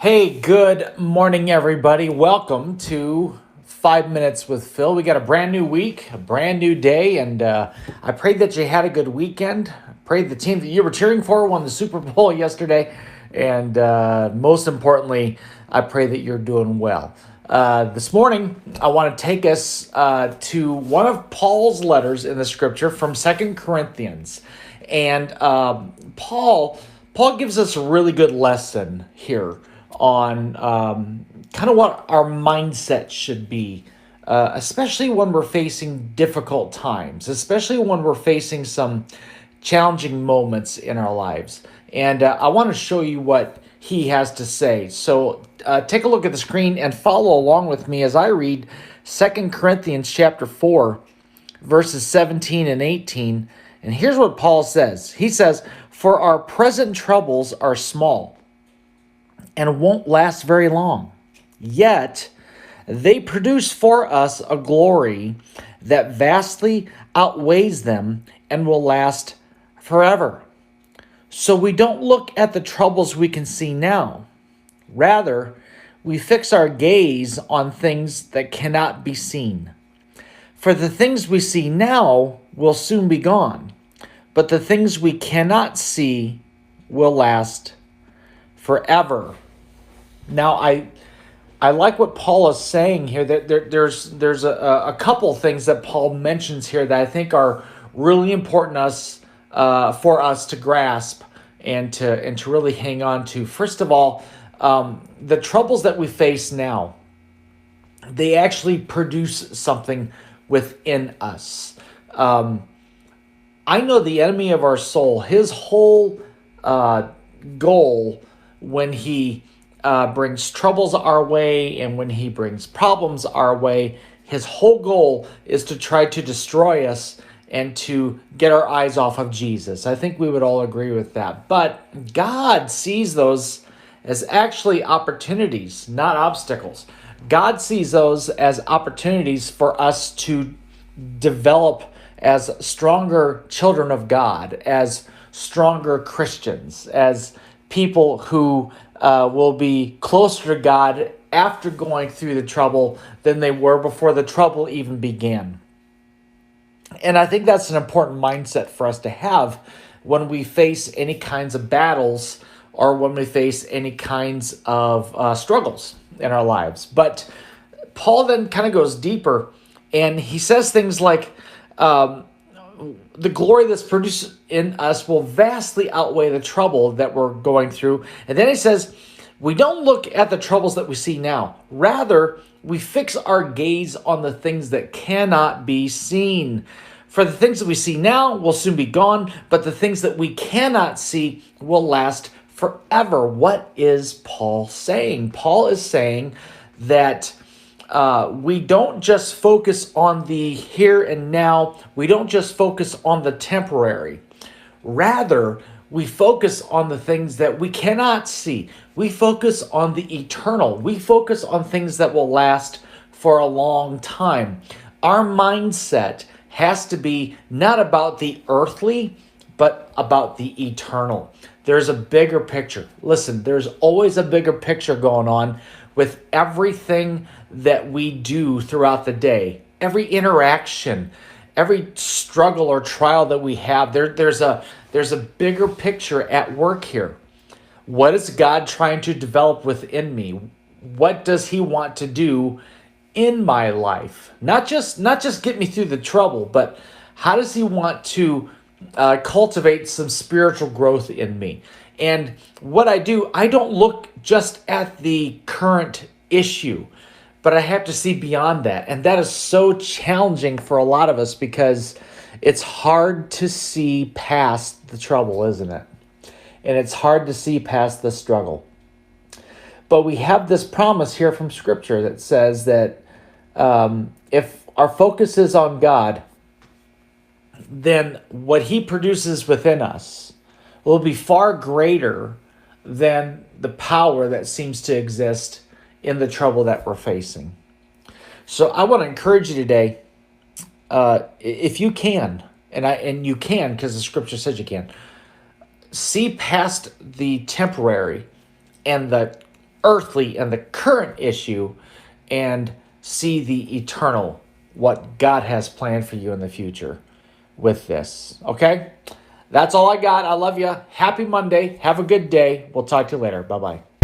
Hey, good morning, everybody. Welcome to 5 Minutes with Phil. We got a brand new week, a brand new day, and I prayed that you had a good weekend. I prayed the team that you were cheering for won the Super Bowl yesterday, and most importantly, I pray that you're doing well. This morning, I want to take us to one of Paul's letters in the Scripture from Second Corinthians, and Paul gives us a really good lesson here on kind of what our mindset should be, especially when we're facing difficult times, especially when we're facing some challenging moments in our lives. And I want to show you what he has to say. So take a look at the screen and follow along with me as I read Second Corinthians chapter 4, verses 17 and 18. And here's what Paul says. He says, "For our present troubles are small and won't last very long. Yet they produce for us a glory that vastly outweighs them and will last forever. So we don't look at the troubles we can see now. Rather, we fix our gaze on things that cannot be seen. For the things we see now will soon be gone, but the things we cannot see will last forever." Now, I like what Paul is saying here. That there's a couple things that Paul mentions here that I think are really important for us to grasp and to really hang on to. First of all, the troubles that we face now, they actually produce something within us. I know the enemy of our soul, his whole goal when he brings troubles our way and when he brings problems our way, his whole goal is to try to destroy us and to get our eyes off of Jesus. I think we would all agree with that. But God sees those as actually opportunities, not obstacles. God sees those as opportunities for us to develop as stronger children of God, as stronger Christians, as people who will be closer to God after going through the trouble than they were before the trouble even began. And I think that's an important mindset for us to have when we face any kinds of battles or when we face any kinds of struggles in our lives. But Paul then kind of goes deeper and he says things like, the glory that's produced in us will vastly outweigh the trouble that we're going through. And then he says, we don't look at the troubles that we see now. Rather, we fix our gaze on the things that cannot be seen. For the things that we see now will soon be gone, but the things that we cannot see will last forever. What is Paul saying? Paul is saying that we don't just focus on the here and now. We don't just focus on the temporary. Rather, we focus on the things that we cannot see. We focus on the eternal. We focus on things that will last for a long time. Our mindset has to be not about the earthly, but about the eternal. There's a bigger picture. Listen, there's always a bigger picture going on with everything that we do throughout the day. Every interaction, every struggle or trial that we have, there's a bigger picture at work here. What is God trying to develop within me? What does he want to do in my life? Not just get me through the trouble, but how does he want to cultivate some spiritual growth in me? And what I do, I don't look just at the current issue, but I have to see beyond that. And that is so challenging for a lot of us because it's hard to see past the trouble, isn't it? And it's hard to see past the struggle. But we have this promise here from Scripture that says that if our focus is on God, then what he produces within us will be far greater than the power that seems to exist in the trouble that we're facing. So I want to encourage you today, if you can, and you can because the Scripture says you can, see past the temporary and the earthly and the current issue and see the eternal, what God has planned for you in the future with this. Okay? That's all I got. I love you. Happy Monday. Have a good day. We'll talk to you later. Bye bye.